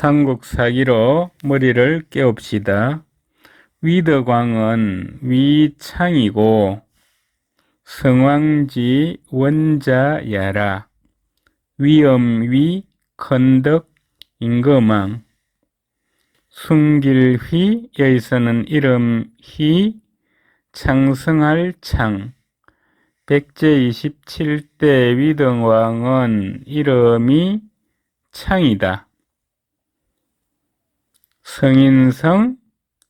삼국사기로 머리를 깨웁시다. 위덕왕은 위창이고 성왕지 원자야라. 위엄위 컨덕 임금왕. 순길휘 여기서는 이름휘 창성할 창. 백제 27대 위덕왕은 이름이 창이다. 성인성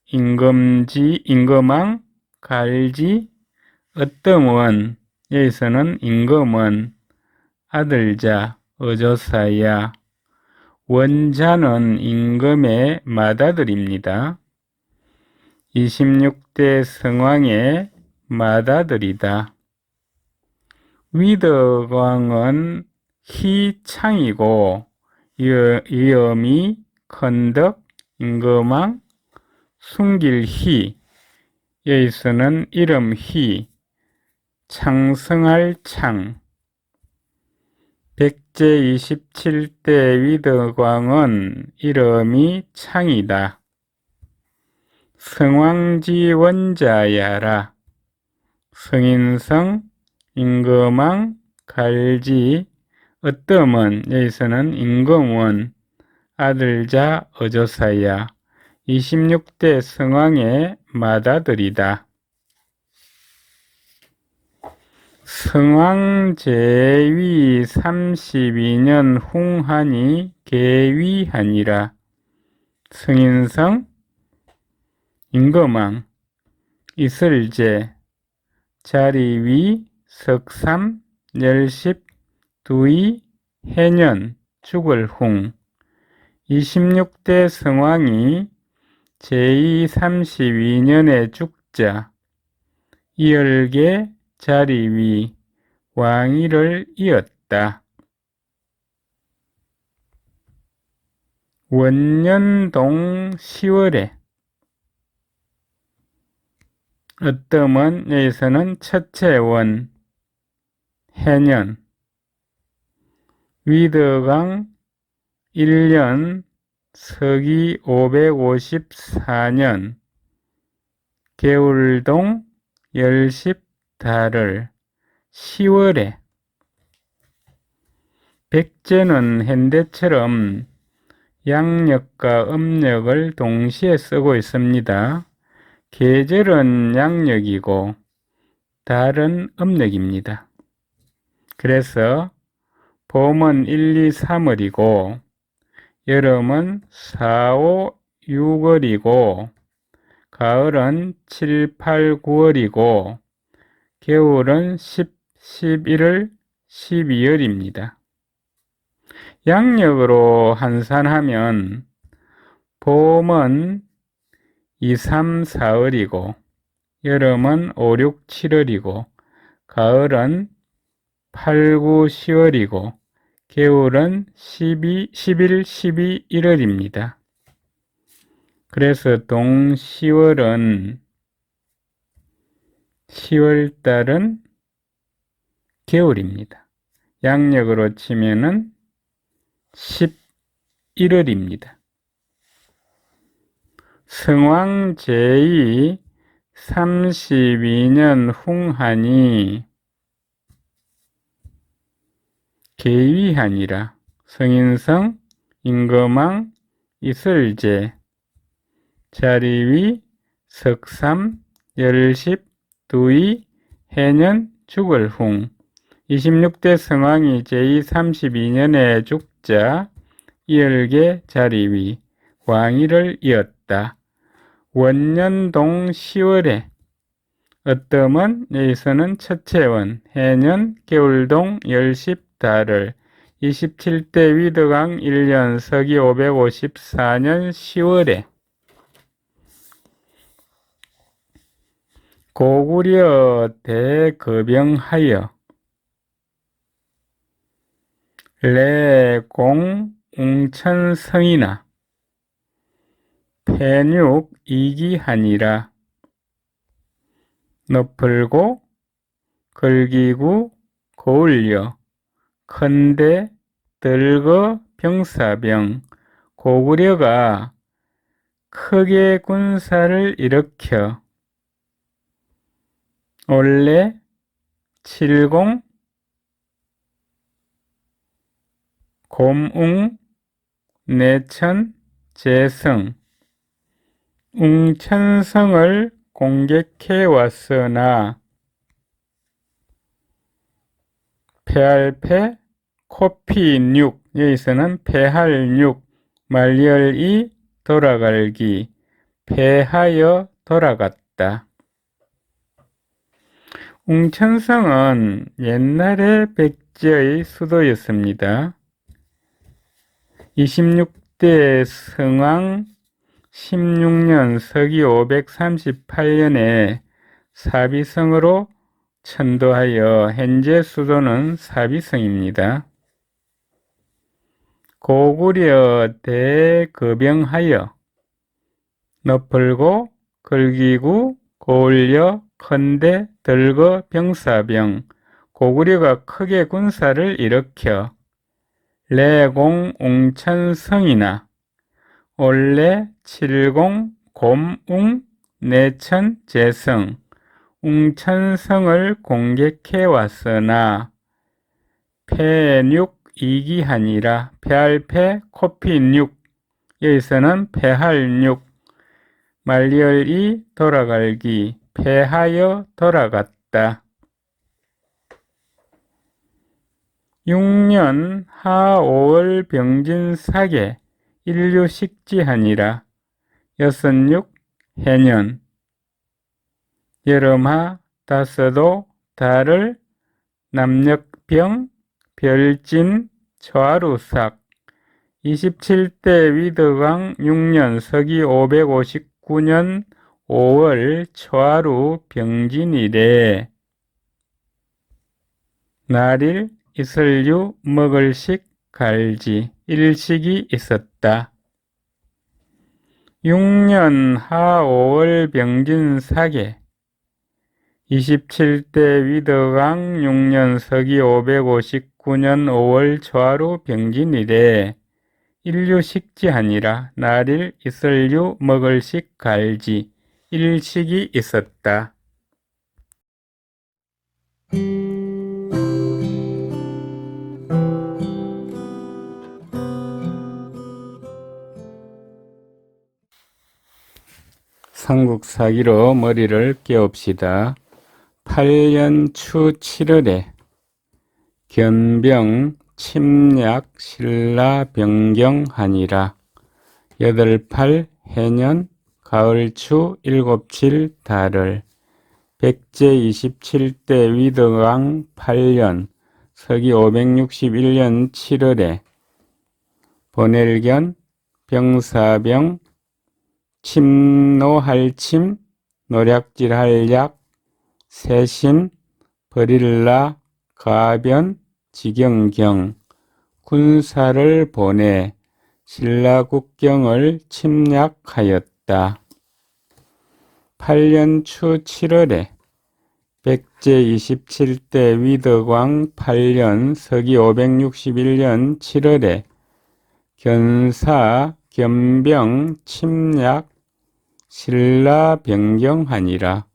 임금지 임금왕 갈지 어뜸원 여기서는 임금은 아들자 어조사야. 원자는 임금의 맏아들입니다. 26대 성왕의 맏아들이다. 위덕왕은 희창이고 이엄이 컨덕 임금왕 순길희 여기서는 이름희 창성할 창. 백제 27대 위덕왕은 이름이 창이다. 성왕지 원자야라. 성인성 임금왕 갈지 어뜸은 여기서는 임금원 아들자 어조사야. 26대 성왕의 맏아들이다. 성왕 제위 32년 홍한이 계위하니라. 성인성 임금왕 이슬제 자리위 석삼 열십 두이 해년 죽을홍. 26대 성왕이 제2 32년에 죽자 이열계 자리위 왕위를 이었다. 원년동 10월에 어뜸은 여기서는 첫째 원 해년. 위덕왕 1년 서기 554년 개울동 열십달을 10월에. 백제는 현대처럼 양력과 음력을 동시에 쓰고 있습니다. 계절은 양력이고 달은 음력입니다. 그래서 봄은 1, 2, 3월이고 여름은 4, 5, 6월이고 가을은 7, 8, 9월이고 겨울은 10, 11월, 12월입니다. 양력으로 환산하면 봄은 2, 3, 4월이고 여름은 5, 6, 7월이고 가을은 8, 9, 10월이고 겨울은 12, 11, 12, 1월입니다. 그래서 동시월은 10월달은 겨울입니다. 양력으로 치면은 11월입니다. 성왕 제2 32년 홍한이 계위하니라. 성인성 임금왕 이슬제 자리위 석삼 열십 두이 해년 죽을홍. 26대 성왕이 제2 32년에 죽자 이열계 자리위 왕위를 이었다. 원년동 10월에 어뜸은 여기서는 첫째원 해년 개울동 열십달을 27대 위덕왕 1년 서기 554년 10월에 고구려 대거병하여 레공 웅천성이나 폐육 이기하니라. 너풀고 걸기구 고을려 컨대 들거 병사병 고구려가 크게 군사를 일으켜 원래 70 곰웅 내천 제성 웅천성을 공격해 왔으나 패할패 코피육 여기서는 패할육 말열이 돌아갈기 패하여 돌아갔다. 웅천성은 옛날에 백제의 수도였습니다. 26대 성왕 16년 서기 538년에 사비성으로 천도하여 현재 수도는 사비성입니다. 고구려 대거병하여 너풀고 걸기구 고을려 컨대 들거 병사병 고구려가 크게 군사를 일으켜 레공 웅천성이나 올레 칠공 곰웅 내천 제성 웅천성을 공격해 왔으나 패육 이기하니라 패할패 코피육 여기서는 패할육 말열이 돌아갈기 패하여 돌아갔다. 6년 하 5월 병진사계 인류식지하니라 여섯육 해년 여름하 다섯도 달을 남녘병 별진 초하루삭 27대 위덕왕 6년 서기 559년 5월 초하루 병진이래 날일 이슬류 먹을식 갈지 일식이 있었다. 6년 하 5월 병진사계 27대 위덕왕 6년 서기 559년 5월 초하루 병진이래 인류식지하니라 날일 이슬류 먹을식 갈지 일식이 있었다. 삼국사기로 머리를 깨웁시다. 8년 추 7월에 견병 침략 신라 변경하니라. 8, 해년 가을추 7, 달을 백제 27대 위덕왕 8년 서기 561년 7월에 bonel견 병사병 침노할침 노략질할약 세신 버릴라 가변 지경경 군사를 보내 신라국경을 침략하였다. 8년 추 7월에 백제 27대 위덕왕 8년 서기 561년 7월에 견사 견병 침략 신라 변경하니라.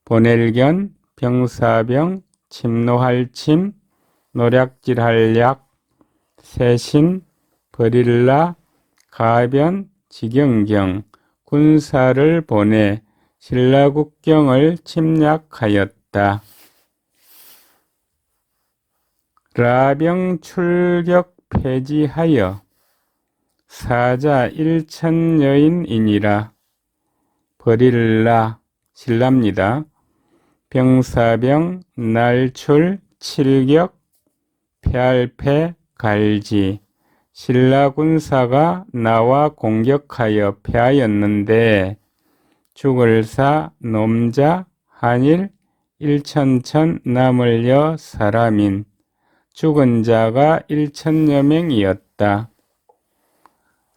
bonel견 병사병 침노할침 노략질할약 세신 버릴라 가변 지경경 군사를 보내 신라국경을 침략하였다. 라병 출격 폐지하여 사자 1000여인이니라. 버릴라 신라입니다. 병사병 날출 칠격 패할패 갈지 신라 군사가 나와 공격하여 패하였는데 죽을사 놈자 한일 1천천 남을여 사람인 죽은 자가 1000여 명이었다.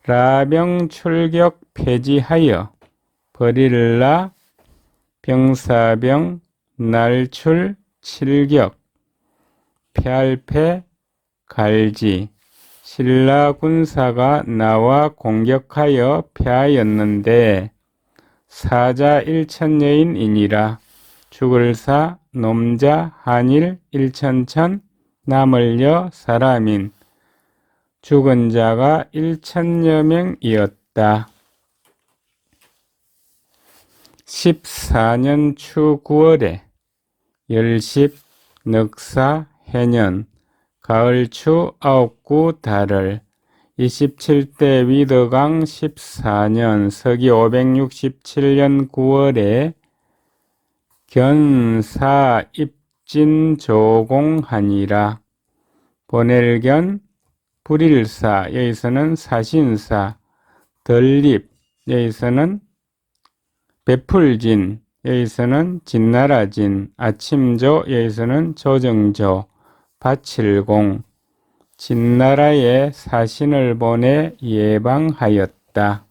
라병 출격 폐지하여 버릴라 병사병 날출 칠격 패할패 갈지 신라 군사가 나와 공격하여 패하였는데 사자 일천여인이니라. 죽을 사 놈자 한일 일천천 남을 여 사람인 죽은 자가 1천여 명이었다. 14년 추 9월에 열십 넉사 해년 가을 추 아홉구 달을 27대 위덕왕 14년 서기 567년 9월에 견사 입진 조공하니라. 보낼견 불일사 여기서는 사신사, 덜립 여기서는 베풀진 여기서는 진나라진, 아침조 여기서는 조정조, 바칠공 진나라에 사신을 보내 예방하였다.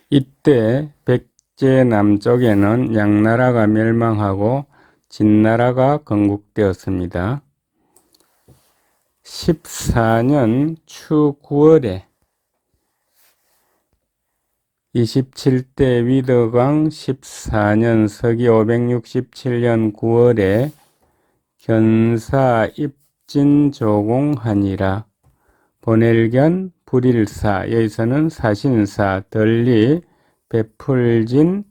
이때 백제 남쪽에는 양나라가 멸망하고 진나라가 건국되었습니다. 14년 추 9월에 27대 위덕왕 14년 서기 567년 9월에 견사 입진 조공하니라. 보낼견 불일사 여기서는 사신사, 덜리 베풀진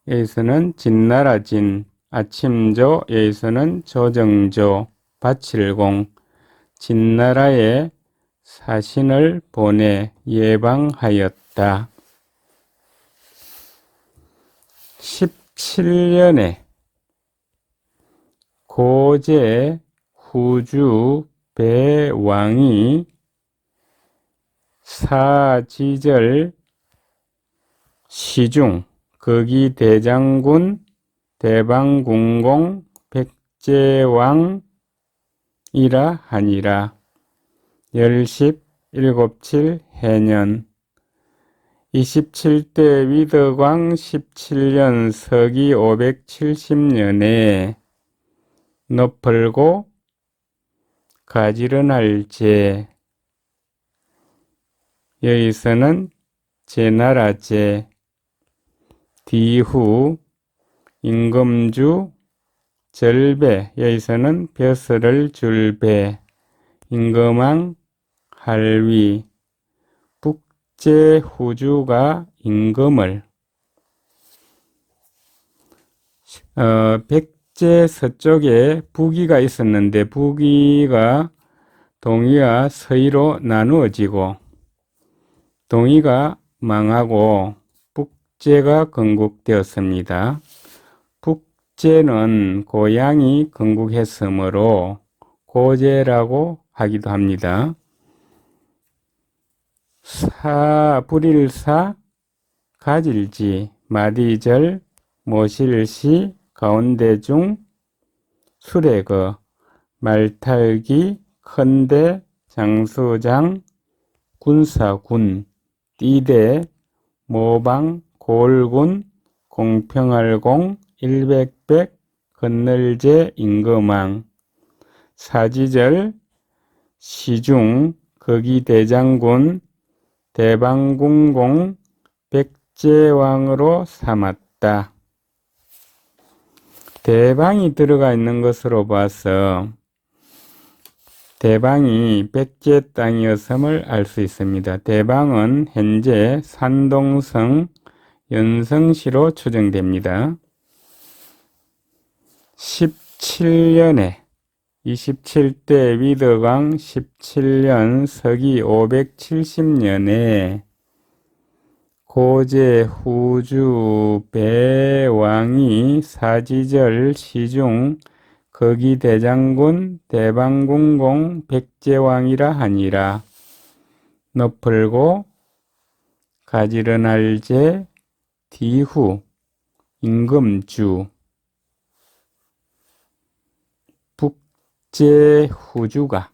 여기서는 진나라진, 아침조 여기서는 조정조, 바칠공 진나라에 사신을 보내 예방하였다. 17년에 고제 후주 배왕이 사지절 시중 거기대장군 대방궁공 백제왕이라 하니라. 열십 일곱칠 해년 27대 위덕왕 17년 서기 570년에 너펄고 가지런할제 여기서는 제나라제 뒤후 임금주 절배 여기서는 벼슬을 줄배 임금왕 할위 북제 후주가 임금을 백제 서쪽에 북이가 있었는데 북이가 동이와 서이로 나누어지고 동이가 망하고 북제가 건국되었습니다. 북제는 고향이 건국했으므로 고제라고 하기도 합니다. 불일사 가질지 마디절 모실시 가운데중 수레거 말탈기 큰대 장수장 군사군 띠대 모방 고을군 공평할공 일백백 건널제 임금왕 사지절 시중 거기대장군 대방궁공 백제왕으로 삼았다. 대방이 들어가 있는 것으로 봐서 대방이 백제 땅이었음을 알 수 있습니다. 대방은 현재 산동성 연성시로 추정됩니다. 17년에 27대 위덕왕 17년 서기 570년에 고제 후주 배왕이 사지절 시중 거기대장군 대방궁공 백제왕이라 하니라. 너풀고 가지런할제 뒤후 임금주 북제 후주가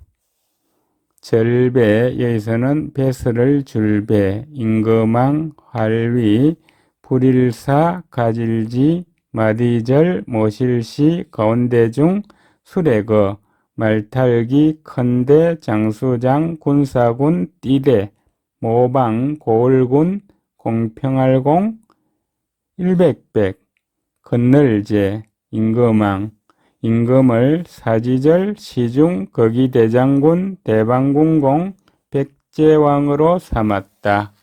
절배 여기서는 배설을 줄배 임금왕 활위 불일사 가질지 마디절 모실시 가운데중 수레거 말탈기, 컨대, 장수장, 군사군, 띠대, 모방, 고을군, 공평할공, 일백백, 건널제, 임금왕, 임금을 사지절, 시중, 거기대장군, 대방군공, 백제왕으로 삼았다.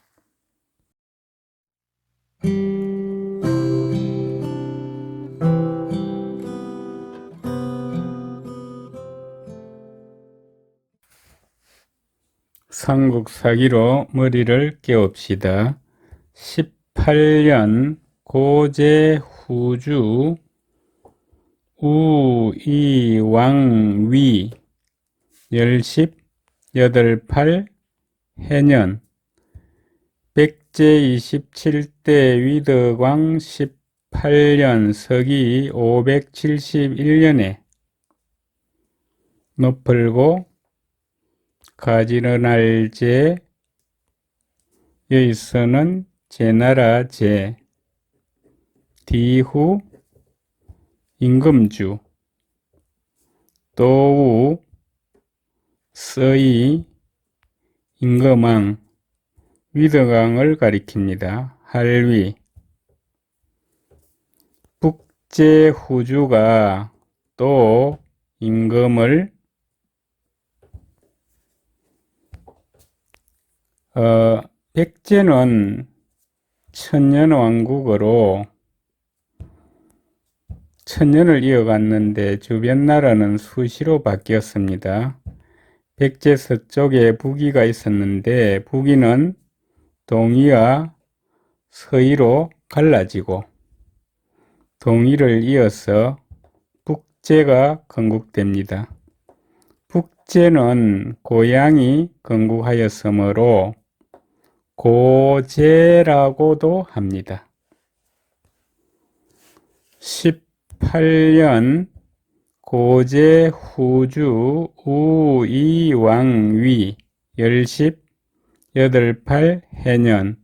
삼국사기로 머리를 깨웁시다. 18년 고제후주 우이왕위 열십 여덟팔 해년 백제 27대 위덕왕 18년 서기 571년에 노풀고 가지런할제 여기서는 제나라 제 디후 임금주 또우 서이 임금왕 위덕왕을 가리킵니다. 할위 북제후주가 또 임금을 백제는 천년왕국으로 천년을 이어갔는데 주변 나라는 수시로 바뀌었습니다. 백제 서쪽에 북위가 있었는데 북위는 동위와 서위로 갈라지고 동위를 이어서 북제가 건국됩니다. 북제는 고향이 건국하였으므로 고제라고도 합니다. 18년 고제후주 우이왕위 열십 여덟팔 해년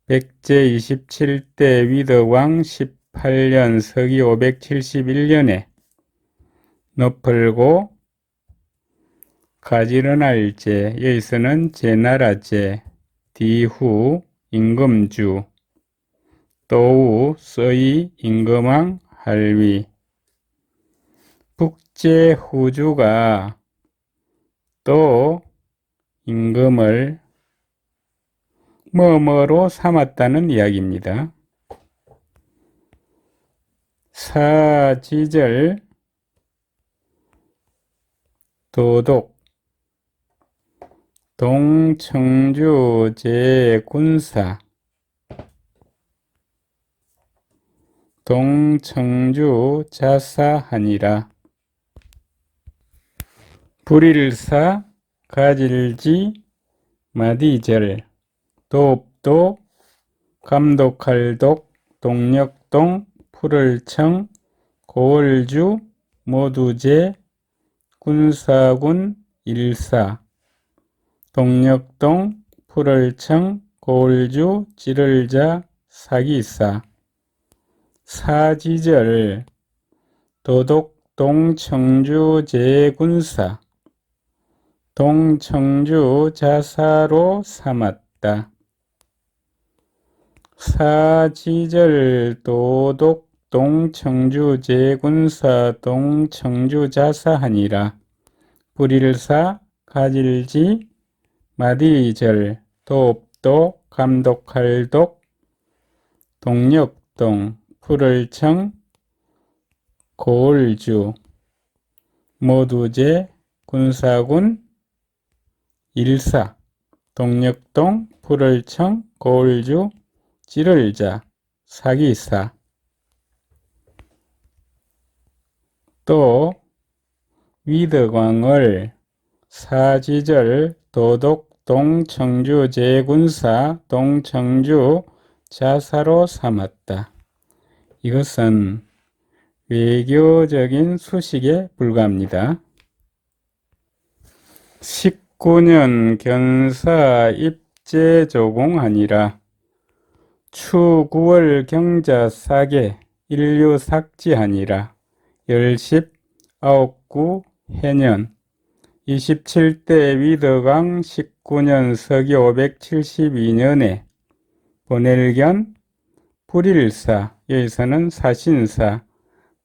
백제 27대 위덕왕 18년 서기 571년에 노풀고 가지런할제 여기서는 제나라제 디후 임금주 또우 서이 임금왕 할위 북제후주가 또 임금을 뭐뭐로 삼았다는 이야기입니다. 사지절 도독 동청주 제군사 동청주 자사하니라. 불일사 가질지 마디절 도읍도 감독할독 동력동 풀을청 고을주 모두제 군사군 일사 동력동 풀을청 고을주 찌를자 사기사 사지절 도독 동청주 제군사 동청주 자사로 삼았다. 사지절 도독 동청주 제군사 동청주 자사하니라. 불일사 가질지 마디절 도읍도 감독할독 동력동 풀을청 고을주 모두제 군사군 일사 동력동 풀을청 고을주 찌를자 사기사 또 위덕왕을 사지절 도독 동청주 제군사 동청주 자사로 삼았다. 이것은 외교적인 수식에 불과합니다. 19년 견사 입제 조공하니라. 추 9월 경자 사계 인류 삭지하니라. 열십 아홉구 해년 27대 위덕왕 19년 서기 572년에 본엘견 불일사 여기서는 사신사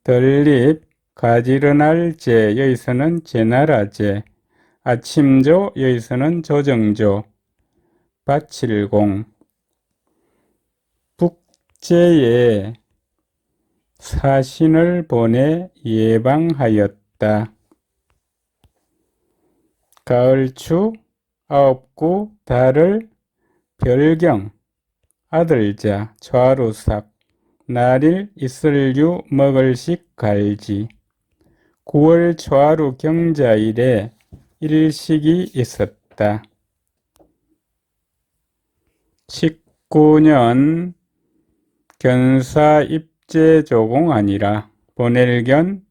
덜립 가지런할제 여기서는 제나라제 아침조 여기서는 조정조 밭칠공 북제에 사신을 보내 예방하였다. 가을추 아홉구 달을 별경 아들자 좌루삭 날일 이슬류 먹을식 갈지 9월 좌루 경자일에 일식이 있었다. 19년 견사 입제조공 아니라 본엘견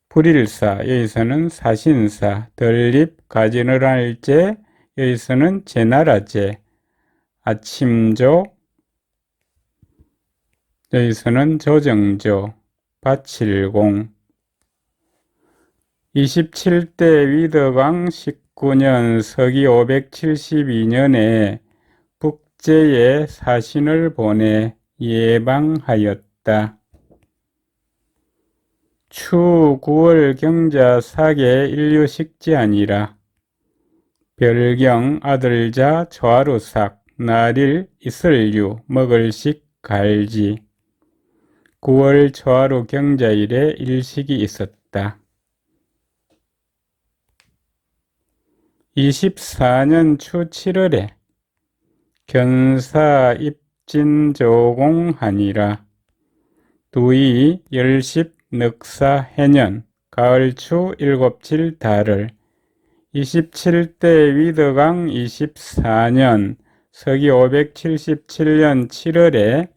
불일사 여기서는 사신사 덜립 가지런할제 여기서는 제나라제 아침조 여기서는 조정조 밭칠공 27대 위덕왕 19년 서기 572년에 북제에 사신을 보내 예방하였다. 추 9월 경자 사계 일류식지 아니라 별경 아들자 좌루삭 날일 이슬류 먹을식 갈지 9월 좌루 경자일에 일식이 있었다. 24년 추 7월에 견사 입진조공하니라 두이 열십 늑사 해년 가을추 일곱칠 달을 27대 위덕왕 24년 서기 577년 7월에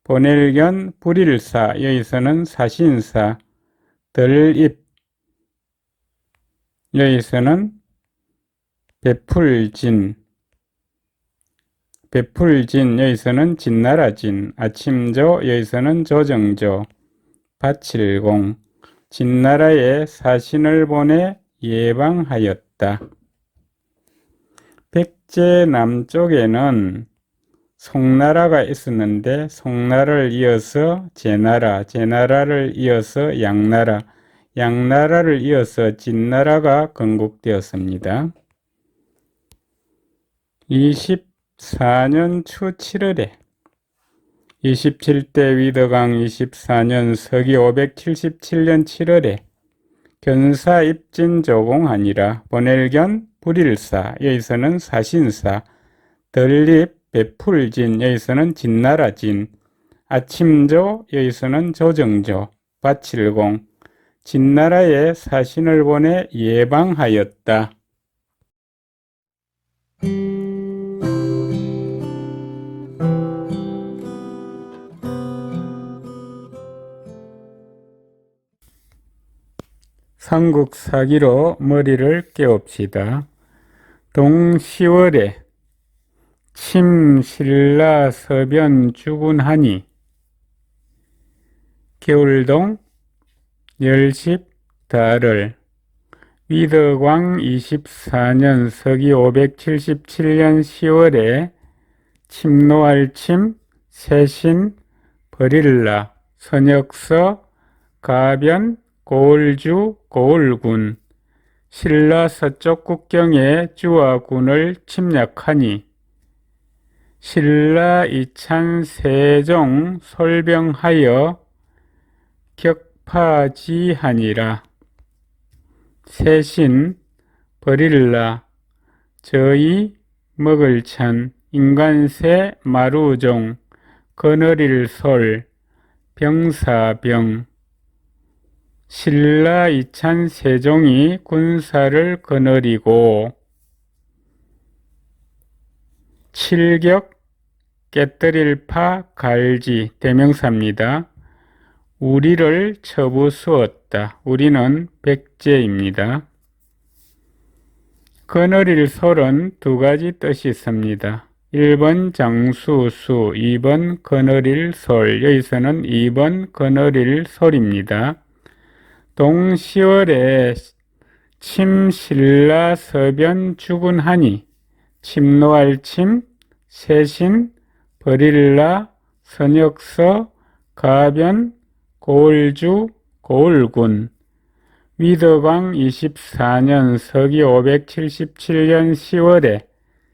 본엘견 불일사 여기서는 사신사 덜입 여기서는 베풀진 여기서는 진나라진 아침조 여기서는 조정조 밭칠공 진나라에 사신을 보내 예방하였다. 백제 남쪽에는 송나라가 있었는데 송나라를 이어서 제나라, 제나라를 이어서 양나라, 양나라를 이어서 진나라가 건국되었습니다. 24년 추 7월에 27대 위덕왕 24년 서기 577년 7월에 견사 입진조공하니라 본엘견 불일사 여기서는 사신사 덜립 베풀진 여기서는 진나라진 아침조 여기서는 조정조 밭칠공 진나라에 사신을 보내 예방하였다. 삼국사기로 머리를 깨웁시다. 동 10월에 침 신라 서변 주군하니 겨울동 열십 달을 위덕왕 24년 서기 577년 10월에 침노할침 세신 버릴라 선역서 가변 고을주 고을군 신라 서쪽 국경의 주와 군을 침략하니 신라 이찬 세종 솔병하여 격파지하니라. 세신 버릴라 저희 먹을찬 인간세 마루종 거느릴 솔 병사병 신라 이찬 세종이 군사를 거느리고 칠격 깨뜨릴 파 갈지 대명사입니다. 우리를 쳐부수었다. 우리는 백제입니다. 거느릴 솔은 두 가지 뜻이 있습니다. 1번 장수수, 2번 거느릴 솔. 여기서는 2번 거느릴 솔입니다. 동 10월에 침 신라 서변 주군하니 침노할 침 세신 버릴라 선역서 가변 고을주 고을군 위덕왕 24년 서기 577년 10월에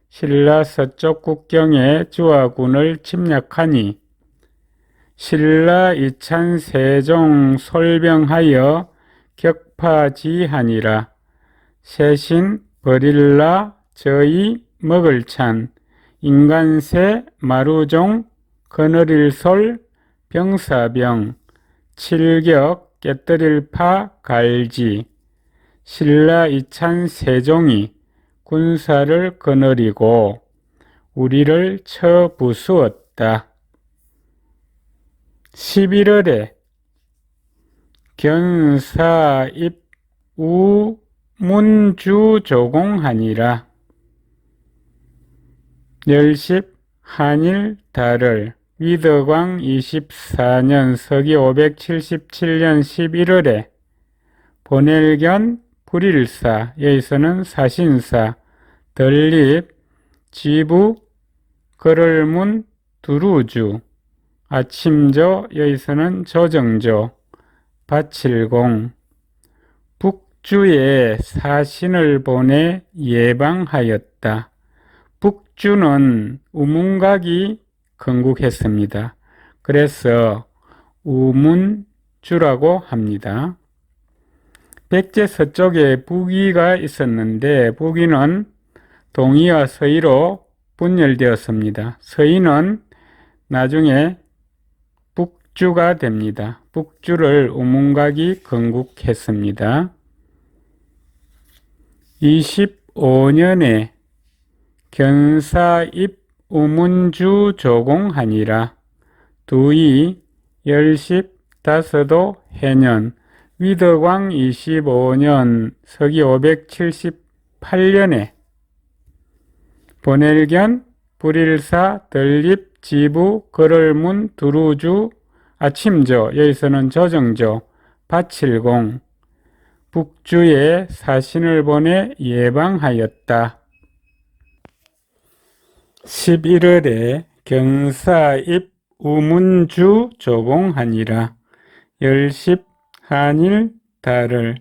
신라 서쪽 국경에 주화군을 침략하니 신라 이찬 세종 솔병하여 격파지하니라. 세신 버릴라 저희 먹을찬 인간세 마루종 거느릴솔 병사병 칠격 깨뜨릴파 갈지 신라 이찬 세종이 군사를 거느리고 우리를 쳐 부수었다. 11월에 견사입 우문주 조공하니라. 열십 한일 달을 위덕왕 24년 서기 577년 11월에 보낼견 불일사 여기서는 사신사 덜립 지부 거럴문 두루주 아침조 여기서는 조정조 바칠공 북주에 사신을 보내 예방하였다. 북주는 우문각이 건국했습니다. 그래서 우문주라고 합니다. 백제 서쪽에 북위가 있었는데 북위는 동위와 서위로 분열되었습니다. 서위는 나중에 북주가 됩니다. 북주를 우문각이 건국했습니다. 25년에 견사입 우문주 조공하니라. 두이 열십 다섯도 해년 위덕왕 25년 서기 578년에 보낼견 불일사 덜립 지부 거럴문 두루주 아침조 여기서는 조정조 바칠공 북주에 사신을 보내 예방하였다. 11월에 견사입 우문주 조공하니라. 열십 한일 달을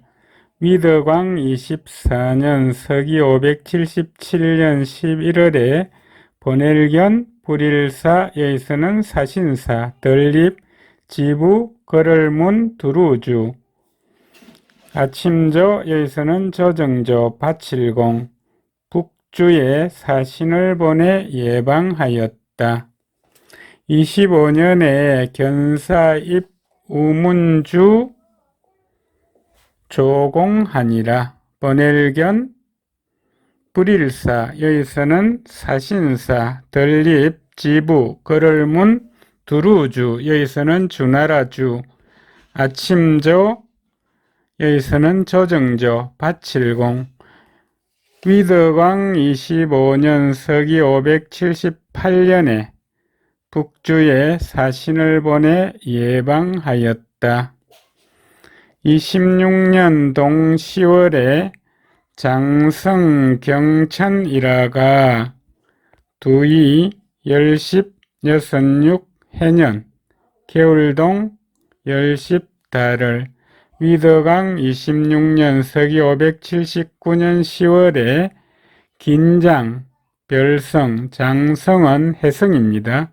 위덕왕 24년 서기 577년 11월에 보낼견 불일사 여기서는 사신사 덜립 지부 거럴문 두루주 아침조 여기서는 조정조 바칠공 북주에 사신을 보내 예방하였다. 25년에 견사입 우문주 조공하니라. 보낼견 불일사 여기서는 사신사 덜립 지부 거럴문 두루주 여기서는 주나라주 아침조 여기서는 조정조 바칠공 위덕왕 25년 서기 578년에 북주에 사신을 보내 예방하였다. 26년 동 10월에 장성 경천 일화가 두이 열십 여섯육 해년 개울동 열십 달을 위덕왕 26년 서기 579년 10월에 긴장, 별성, 장성은 해성입니다.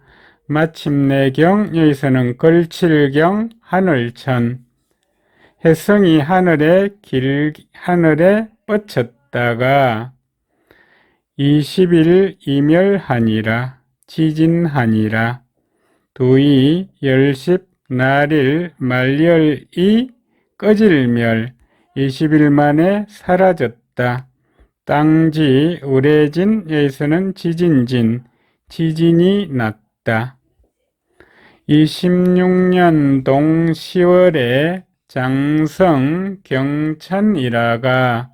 마침내경 여기서는 걸칠경 하늘천 해성이 하늘에 뻗쳤다가 20일 이멸하니라. 지진하니라. 두이 열십 날일 말열이 꺼질멸 20일 만에 사라졌다. 땅지 우레진 여기서는 지진진 지진이 났다. 26년 동 10월에 장성 경천 일화가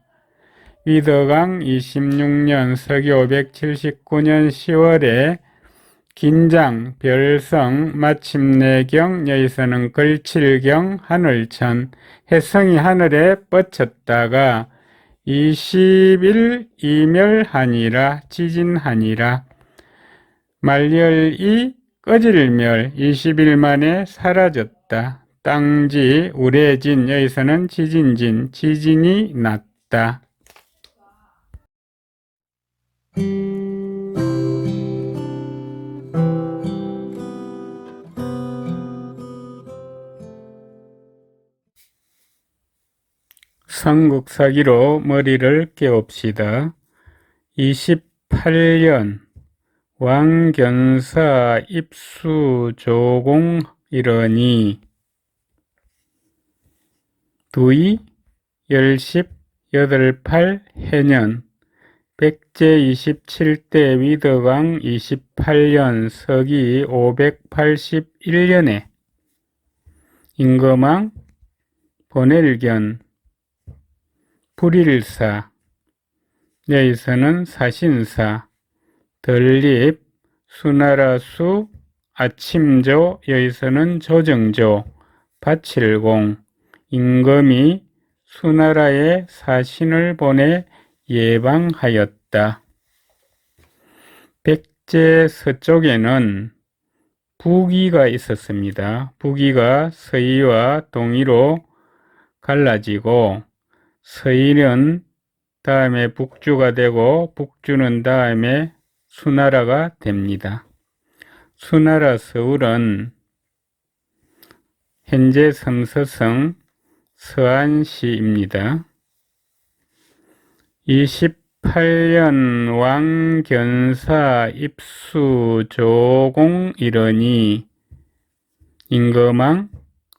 위덕왕 26년 서기 579년 10월에 긴장, 별성, 마침내경, 여기서는 걸칠경, 하늘천, 혜성이 하늘에 뻗쳤다가 20일 이멸하니라, 지진하니라. 말열이 꺼질멸, 20일 만에 사라졌다. 땅지, 우레진, 여기서는 지진진, 지진이 났다. 삼국사기로 머리를 깨웁시다. 28년 왕견사 입수조공 이러니 두이 열십 여덟팔 해년 백제 27대 위덕왕 28년 서기 581년에 임금왕 본엘견 불일사 여기서는 사신사 덜립 수나라수 아침조 여기서는 조정조 바칠공 임금이 수나라에 사신을 보내 예방하였다. 백제 서쪽에는 부기가 있었습니다. 부기가 서위와 동위로 갈라지고 서위는 다음에 북주가 되고 북주는 다음에 수나라가 됩니다. 수나라 서울은 현재 삼서성 서안시입니다. 28년 왕견사 입수조공 이러니 임금왕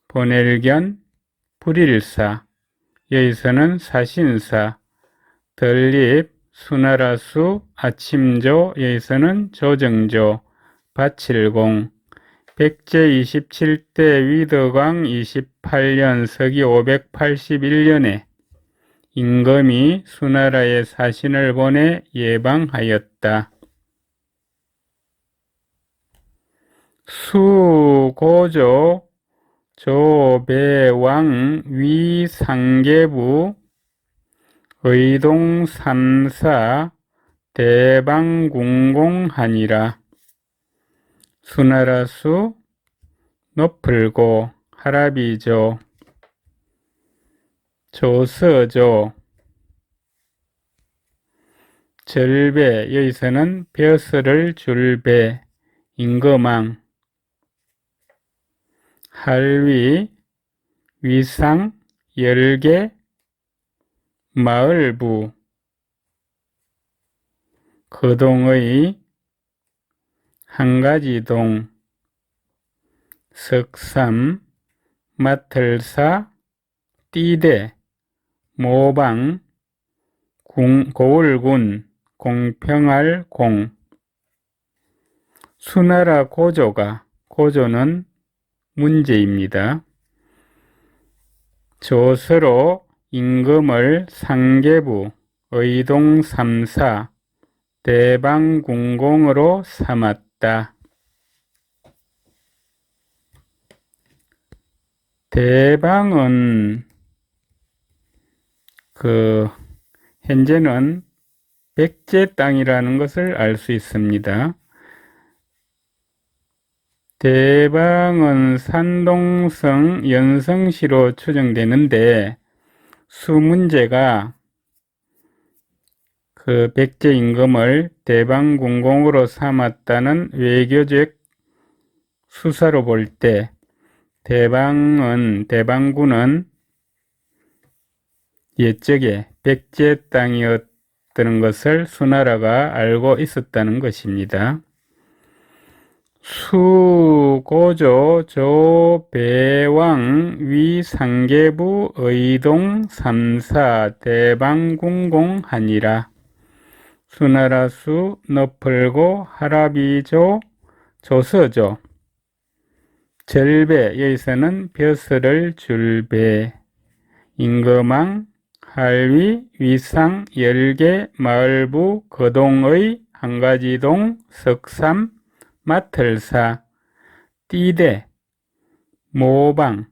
본엘견 불일사 여기서는 사신사 덜립 수나라수 아침조 여기서는 조정조 바칠공 백제 27대 위덕왕 28년 서기 581년에 임금이 수나라에 사신을 보내 예방하였다. 수고조 조배왕 위상계부 의동 3사 대방궁공하니라. 수나라수 높을고 하라비조 조서조 절배 여기서는 벼슬을 줄배 임금왕 할위 위상 열개 마을부 거동의 한가지동 석삼 마틀사 띠대 모방 고을군 공평할 공 수나라 고조는 문제입니다. 조서로 임금을 상계부 의동 3사 대방궁공으로 삼았다. 대방은 현재는 백제 땅이라는 것을 알 수 있습니다. 대방은 산동성 연성시로 추정되는데 수문제가 백제 임금을 대방궁공으로 삼았다는 외교적 수사로 볼 때 대방군은 옛적에 백제 땅이었던 것을 수나라가 알고 있었다는 것입니다. 수고조 조배왕 위상계부 의동 3사 대방궁공하니라. 수나라수 너플고 하라비조 조서조 절배 여기서는 벼슬을 줄배 임금왕 할위 위상 열개 마을부 거동의 한가지동 석삼 맡을사, 띠대, 모방,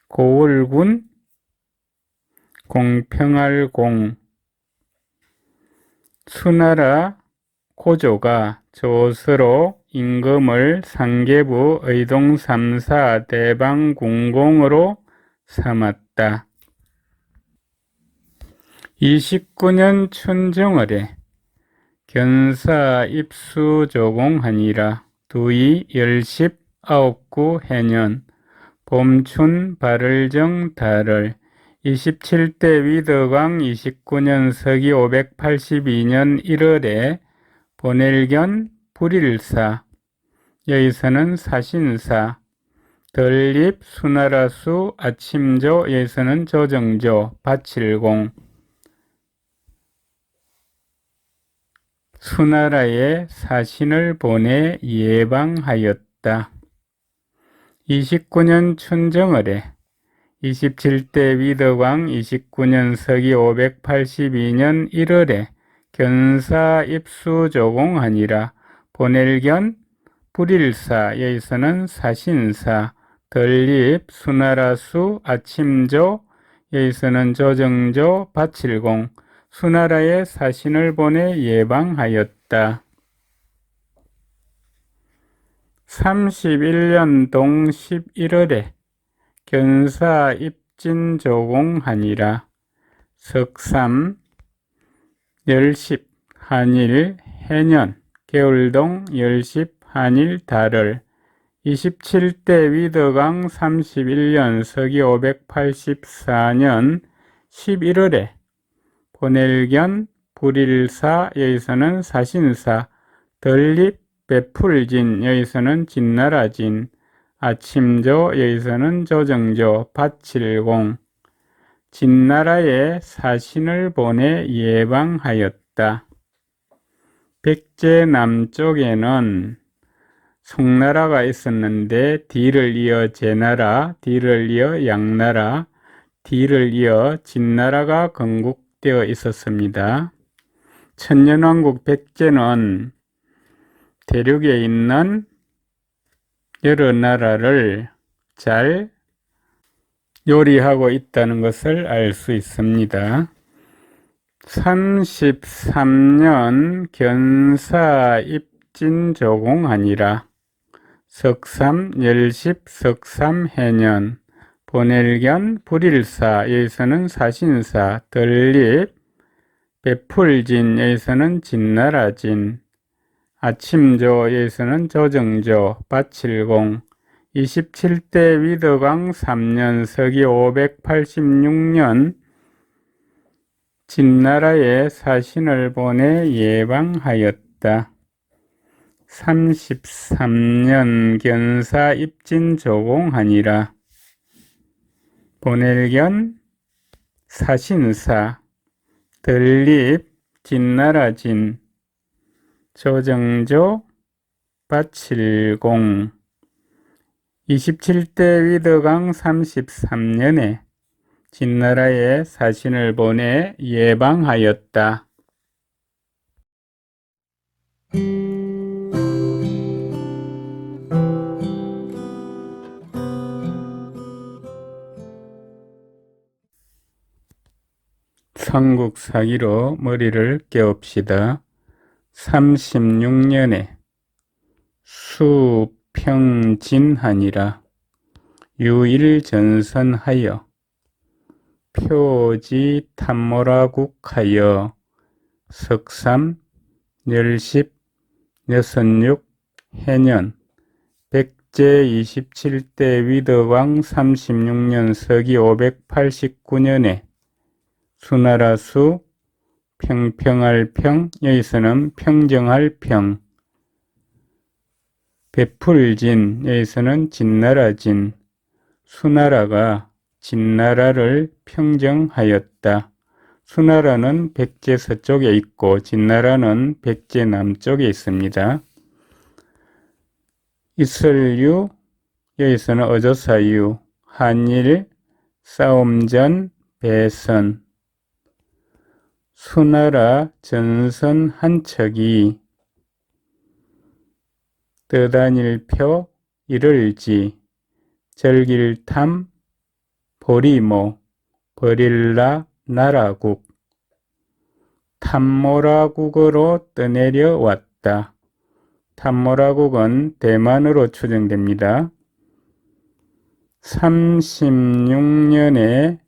고을군, 공평할 공, 수나라 고조가 조서로 임금을 상계부 의동 3사 대방궁공으로 삼았다. 29년 춘정월에 견사 입수 조공하니라. 두이 열십 아홉구 해년 봄춘 발을정 달을 27대 위덕왕 29년 서기 582년 1월에 본엘견 불일사 여기서는 사신사 덜립 수나라수 아침조 여기서는 조정조 바칠공 수나라에 사신을 보내 예방하였다. 29년 춘정월에 27대 위덕왕 29년 서기 582년 1월에 견사 입수 조공하니라. 본엘견 불일사 여기서는 사신사 덜립 수나라수 아침조 여기서는 조정조 바칠공 수나라에 사신을 보내 예방하였다. 31년 동 11월에 견사 입진 조공하니라. 석삼 열십 한일 해년 개울동 열십 한일 달을 27대 위덕왕 31년 서기 584년 11월에 본엘견 불일사 여기서는 사신사 덜립 베풀진 여기서는 진나라진 아침조 여기서는 조정조 바칠공 진나라에 사신을 보내 예방하였다. 백제 남쪽에는 송나라가 있었는데 뒤를 이어 제나라, 뒤를 이어 양나라, 뒤를 이어 진나라가 건국되어 있었습니다. 천년왕국 백제는 대륙에 있는 여러 나라를 잘 요리하고 있다는 것을 알 수 있습니다. 33년 견사 입진 조공하니라. 석삼 열십 석삼 해년 본엘견 불일사 여기서는 사신사 덜립 베풀진 여기서는 진나라진 아침조 여기서는 조정조 바칠공 27대 위덕왕 3년 서기 586년 진나라에 사신을 보내 예방하였다. 33년 견사 입진 조공하니라. 본엘견 사신사 덜립 진나라진 조정조 바칠공 27대 위덕왕 33년에 진나라에 사신을 보내 예방하였다. 삼국사기로 머리를 깨웁시다. 36년에 수평진하니라. 유일전선하여 표지탐모라국하여 석삼 열십 여섯육 해년 백제 27대 위덕왕 36년 서기 589년에 수나라수 평평할 평 여기서는 평정할 평 베풀진 여기서는 진나라진 수나라가 진나라를 평정하였다. 수나라는 백제 서쪽에 있고 진나라는 백제 남쪽에 있습니다. 이설유 여기서는 어조사유 한일 싸움전 배선 수나라 전선 한 척이 뜨단일표 이를지 절길탐 보리모 버릴라 나라국 탐모라국으로 떠내려 왔다. 탐모라국은 대만으로 추정됩니다. 36년에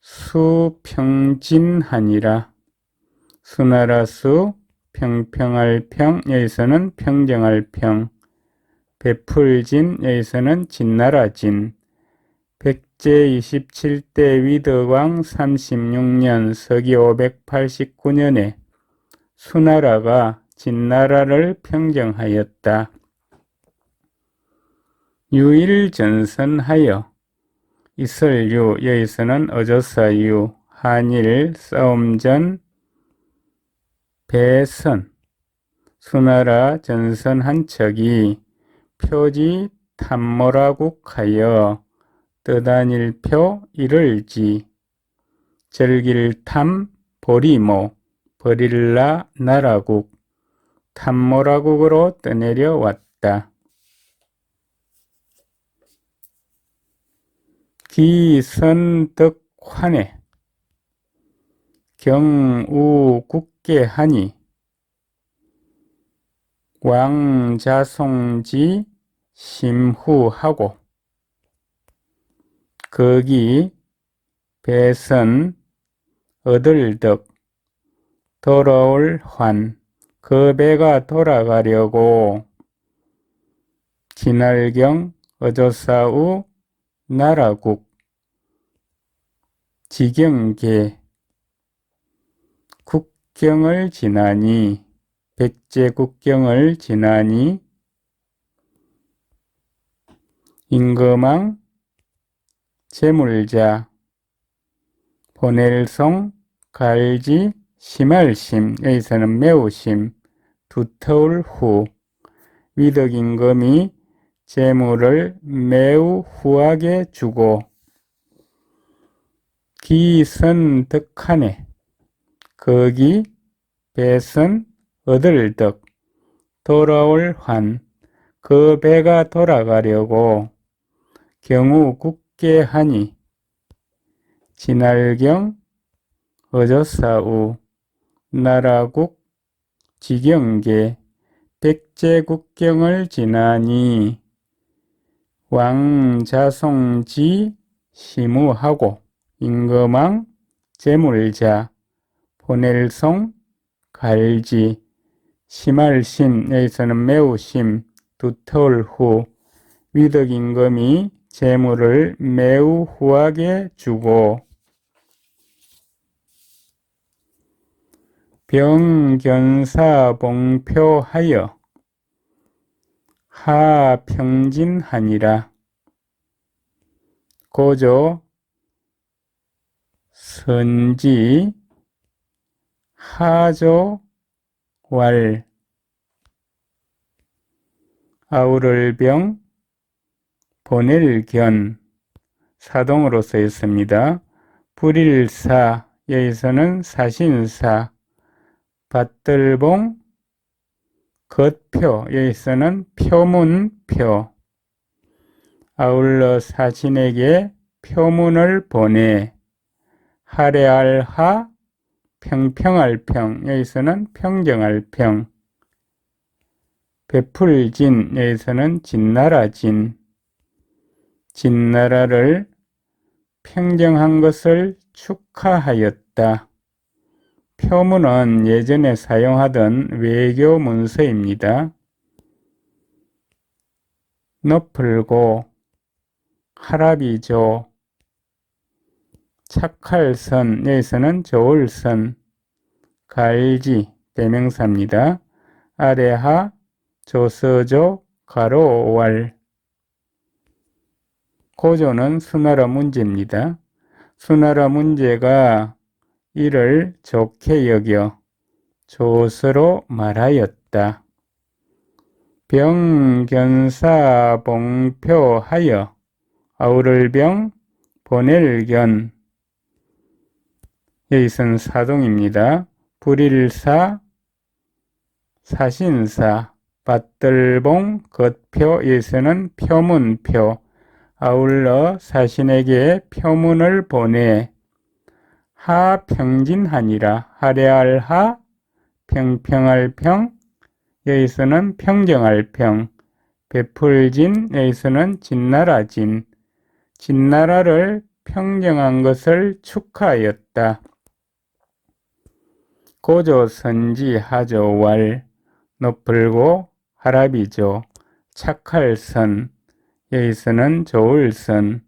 수평진하니라. 수나라수 평평할 평 여기서는 평정할 평 베풀진 여기서는 진나라진 백제 27대 위덕왕 36년 서기 589년에 수나라가 진나라를 평정하였다. 유일전선하여 이설유 여기서는 어조사유 한일 싸움전 배선 수나라 전선 한 척이 표지 탐모라국하여 뜨단일표 이를지 절길탐 보리모 버릴라 나라국 탐모라국으로 떠내려 왔다. 기선덕환에 경우국계하니 왕자송지 심후하고 거기 배선 얻을덕 돌아올 환 그 배가 돌아가려고 진할경 어조사우 나라국 지경계 국경을 지나니 백제 국경을 지나니 임금왕 재물자 보낼송 갈지 심할심 여기서는 매우심 두터울 후 위덕임금이 재물을 매우 후하게 주고 기선덕하네 거기 배선 얻을덕 돌아올 환 그 배가 돌아가려고 경우 국계하니 진할경 어조사우 나라국 지경계 백제 국경을 지나니 왕자송지 시무하고 임금왕 재물자 보낼송 갈지 심할심 여기서는 매우심 두터울 후 위덕임금이 재물을 매우 후하게 주고 병견사봉표하여 하평진하니라. 고조 선지 하조 왈 아우를병 보낼견 사동으로 쓰였습니다. 불일사 여기서는 사신사 밭들봉 겉표 여기서는 표문표 아울러 사신에게 표문을 보내 하래할 평평할 평 여기서는 평정할 평 베풀진 여기서는 진나라진 진나라를 평정한 것을 축하하였다. 표문은 예전에 사용하던 외교 문서입니다. 너풀고 하라비조 착할선 여기서는 좋을선 갈지 대명사입니다. 아래하 조서조 가로왈 고조는 수나라 문제입니다. 수나라 문제가 이를 좋게 여겨 조서로 말하였다. 병견사봉표하여 아우를병 보낼견 여기서는 사동입니다. 불일사 사신사 밭들봉 겉표 여기서는 표문표 아울러 사신에게 표문을 보내 하평진하니라 하래할 하 평평할 평 여기서는 평정할 평 베풀진 여기서는 진나라 진나라를 평정한 것을 축하하였다. 고조 선지 하조 왈 높을고 하랍이죠. 착할 선 여기서는 좋을 선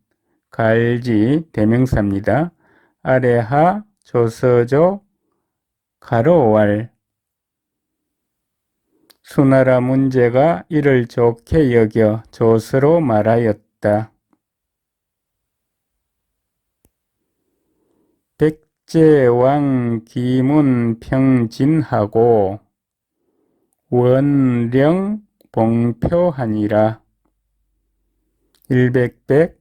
갈지 대명사입니다. 아래하 조서조 가로왈 수나라 문제가 이를 좋게 여겨 조서로 말하였다. 백제왕 기문 평진하고 원령 봉표하니라. 일백백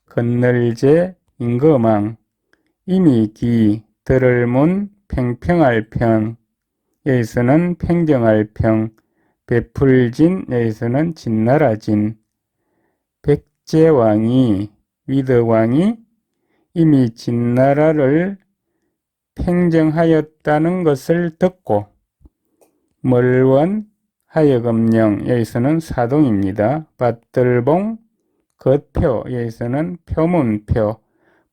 건널제 임금왕 이미기 들을문 평평할 평 여기서는 평정할 평 베풀진 여기서는 진나라진 백제왕이 위드왕이 이미 진나라를 평정하였다는 것을 듣고 멀원 하여금령 여기서는 사동입니다. 밭들봉 겉표 여기서는 표문표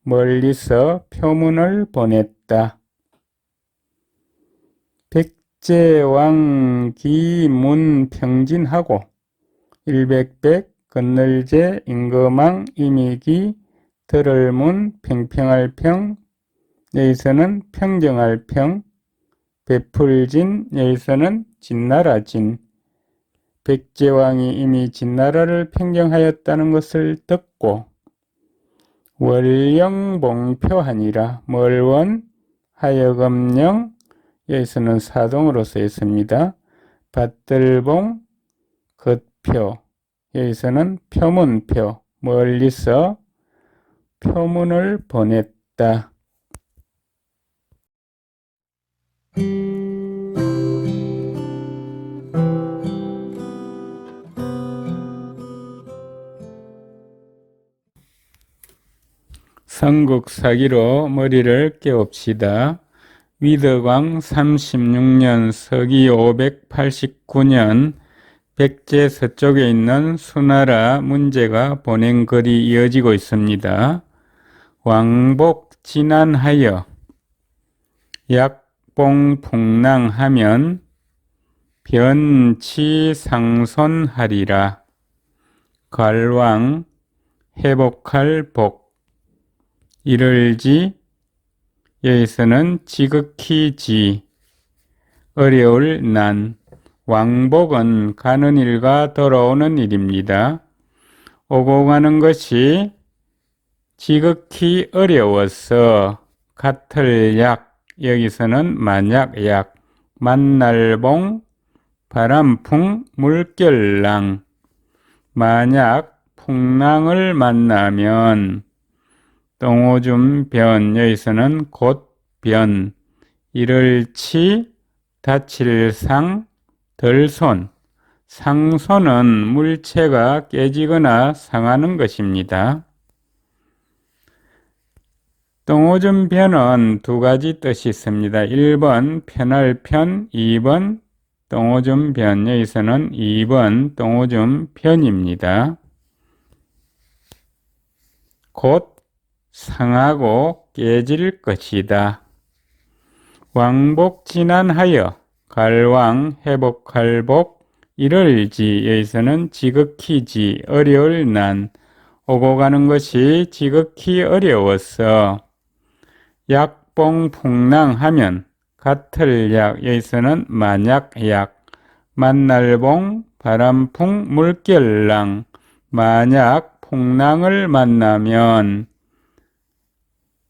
멀리서 표문을 보냈다. 백제왕 기문 평진하고 일백백 건널제 임금왕 이미기 들을문 평평할 평 여기서는 평정할 평 베풀진 여기서는 진나라진 백제왕이 이미 진나라를 평정하였다는 것을 듣고 월령봉표하니라 멀원 하여금령 여기서는 사동으로 쓰였습니다. 밭들봉 겉표 여기서는 표문표 멀리서 표문을 보냈다. 삼국사기로 머리를 깨웁시다. 위덕왕 36년 서기 589년 백제 서쪽에 있는 수나라 문제가 보낸 글이 이어지고 있습니다. 왕복 진안하여 약봉풍랑하면 변치상손하리라. 갈왕 회복할 복 이를지 여기서는 지극히 지 어려울 난 왕복은 가는 일과 돌아오는 일입니다. 오고 가는 것이 지극히 어려워서 같을 약 여기서는 만약 약 만날봉 바람풍 물결랑 만약 풍랑을 만나면 똥오줌 변 여기서는 곧 변 이를치 다칠 상 덜손 상손은 물체가 깨지거나 상하는 것입니다. 똥오줌 변은 두 가지 뜻이 있습니다. 1번 편할 편 2번 똥오줌 변 여기서는 2번 똥오줌 변입니다. 곧 상하고 깨질 것이다. 왕복 진안하여 갈왕 회복할 복 이를지 여기서는 지극히 지 어려울 난 오고 가는 것이 지극히 어려워서 약봉 풍랑하면 같을 약 여기서는 만약 약 만날봉 바람풍 물결랑 만약 풍랑을 만나면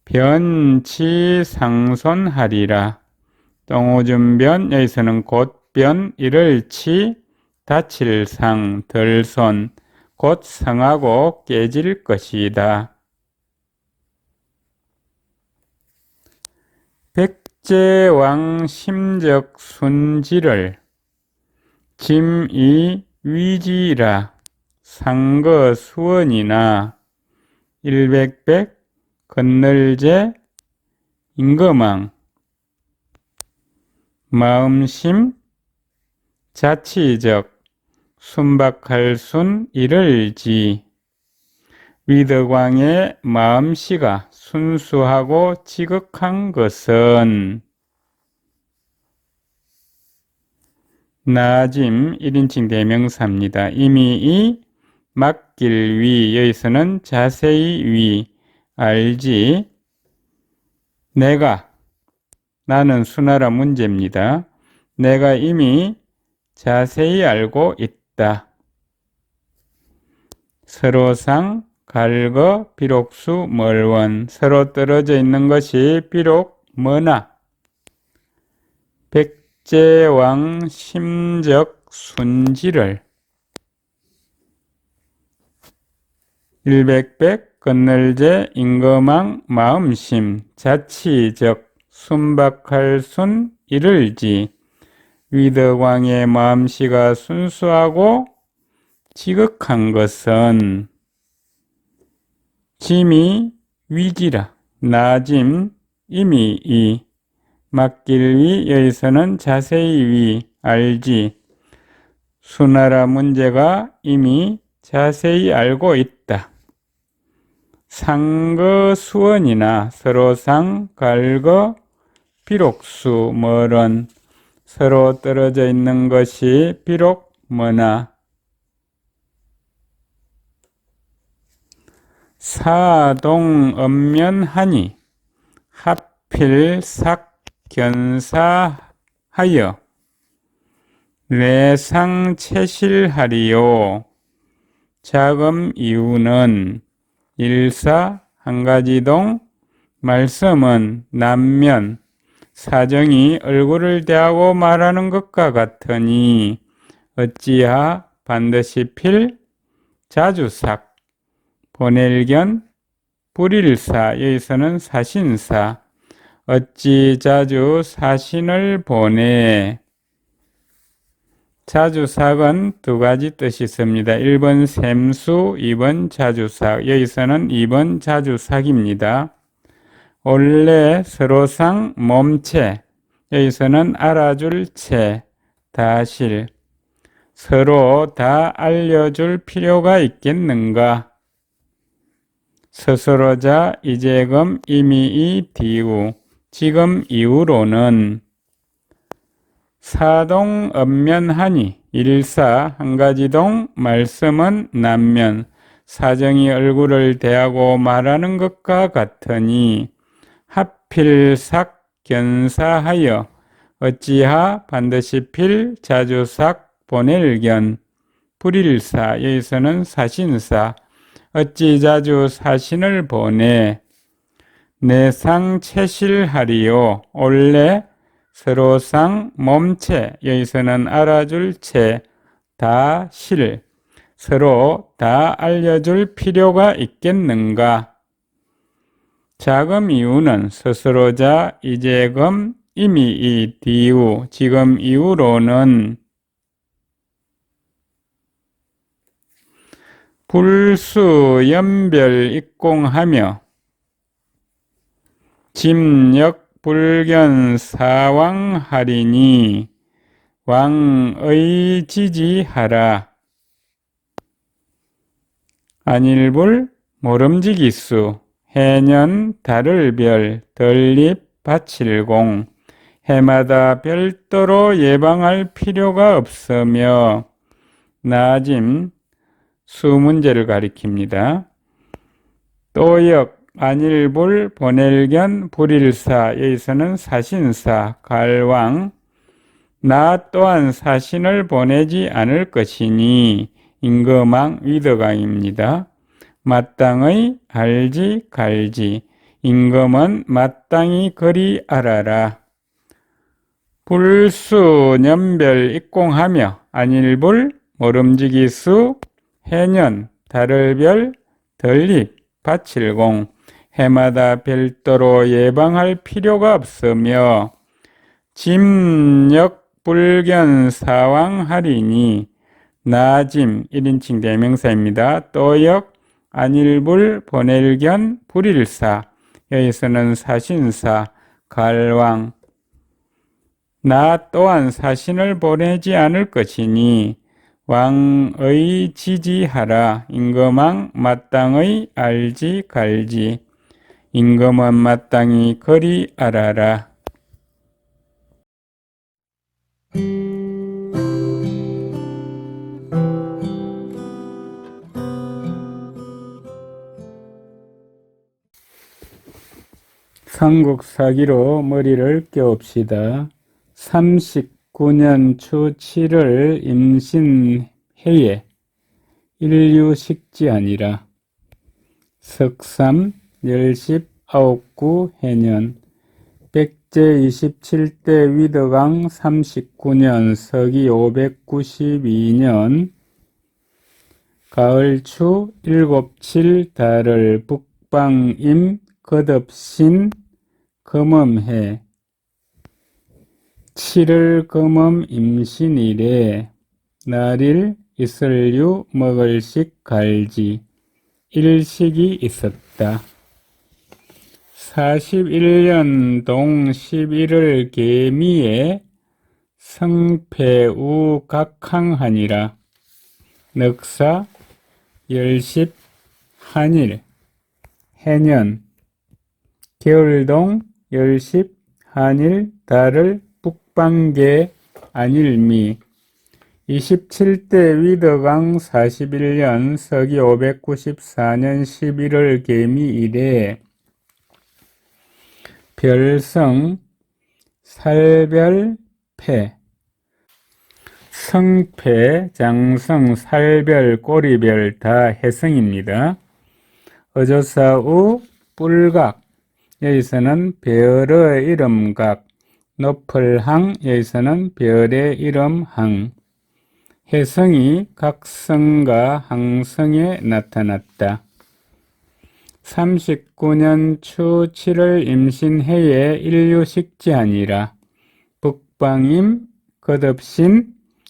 변치상손하리라. 똥오줌변 여기서는 곧변 이를치 다칠 상 덜손 곧 상하고 깨질 것이다. 백제왕 심적 순지를 짐이 위지라 상거 수원이나 일백백 건널제 임금왕 마음심 자치적 순박할 순 이를지 위덕왕의 마음씨가 순수하고 지극한 것은 나짐 1인칭 대명사입니다. 이미 이 맡길 위 여기서는 자세히 위 알지 나는 수나라 문제입니다. 내가 이미 자세히 알고 있다. 서로상 갈거 비록수 멀원 서로 떨어져 있는 것이 비록 머나 백제왕 심적 순지를 일백백 건널제 임금왕 마음심 자치적 순박할 순 이를지 위덕왕의 마음씨가 순수하고 지극한 것은 짐이 위지라 나짐 이미 이 맡길 위 여기서는 자세히 위 알지 수나라 문제가 이미 자세히 알고 있다. 상거 수원이나 서로상 갈거 비록수 멀은 서로 떨어져 있는 것이 비록 머나 사동 엄면하니 하필 삭견사하여 내상체실하리요. 자금 이유는 일사 한가지동 말씀은 남면 사정이 얼굴을 대하고 말하는 것과 같으니 어찌하 반드시 필 자주삭 보낼견 불일사 여기서는 사신사 어찌 자주 사신을 보내 자주삭은 두 가지 뜻이 있습니다. 1번 샘수 2번 자주삭 여기서는 2번 자주삭입니다. 원래 서로상 몸체 여기서는 알아줄 채 다실 서로 다 알려줄 필요가 있겠는가 스스로자 이제금 이미 이 뒤후 지금 이후로는 사동 엄면하니 일사 한가지동 말씀은 남면 사정이 얼굴을 대하고 말하는 것과 같으니 하필 삭 견사하여 어찌하 반드시 필 자주삭 보낼견 불일사 여기서는 사신사 어찌 자주 사신을 보내 내상체실하리요 원래 서로상 몸체 여기서는 알아줄 채 다 실 서로 다 알려줄 필요가 있겠는가 자금 이유는 스스로자 이제금 이미 이 뒤후 지금 이후로는 불수 연별 입공하며 짐역 불견 사왕하리니 왕의 지지하라. 안일불 모름지기수 해년 달을별 덜립 바칠공 해마다 별도로 예방할 필요가 없으며 나짐 수문제를 가리킵니다. 또역 안일불 보낼견 불일사 여기서는 사신사 갈왕 나 또한 사신을 보내지 않을 것이니 임금왕 위덕왕입니다. 마땅의 알지 갈지 임금은 마땅히 그리 알아라. 불수 년별 입공하며 안일불 모름지기수 해년 달을별 덜립 바칠공 해마다 별도로 예방할 필요가 없으며 짐역 불견 사왕하리니 나짐 1인칭 대명사입니다. 또역 안일불 보낼견 불일사 여기서는 사신사 갈왕 나 또한 사신을 보내지 않을 것이니 왕의 지지하라 임금왕 마땅의 알지 갈지 임금은 마땅히 거리 알아라. 삼국사기로 머리를 깨웁시다. 39년 초 7월 임신해에 인류식지아니라. 석삼 열십 아홉구 해년 백제 27대 위덕왕 39년 서기 592년 가을추 일곱칠 달을 북방임 거듭신 금음해 7월 금음 임신일에 날일 이슬류 먹을식 갈지 일식이 있었다. 41년 동 11월 계미에 성패우 각항하니라. 넉사 열십 한일 해년 겨울동 열십 한일 달을 북방계 안일미 27대 위덕왕 41년 서기 594년 11월 계미일에 별성 살별패 성패 장성 살별 꼬리별 다 해성입니다. 어조사우 뿔각 여기서는 별의 이름각 높을항 여기서는 별의 이름항 해성이 각성과 항성에 나타났다. 39년 초 7월 임신해에 인류식지아니라. 북방임 거듭신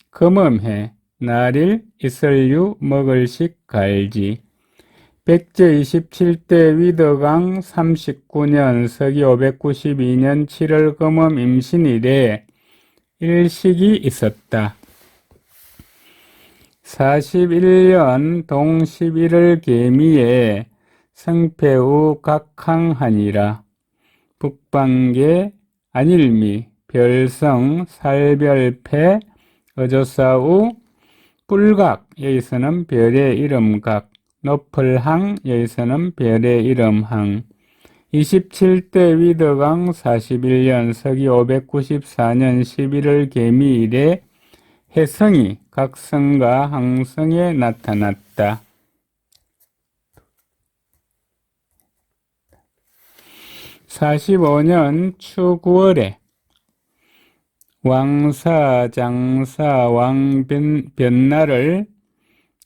금음해 날일 이슬류 먹을식 갈지 백제 27대 위덕왕 39년 서기 592년 7월 금음 임신일에 일식이 있었다. 41년 동 11월 계미에 성패우 각항하니라. 북방계 안일미 별성 살별패 어조사우 뿔각 여기서는 별의 이름각 높을항 여기서는 별의 이름항 27대 위덕왕 41년 서기 594년 11월 계미일에 해성이 각성과 항성에 나타났다. 45년 초 9월에 왕사, 장사, 왕변나를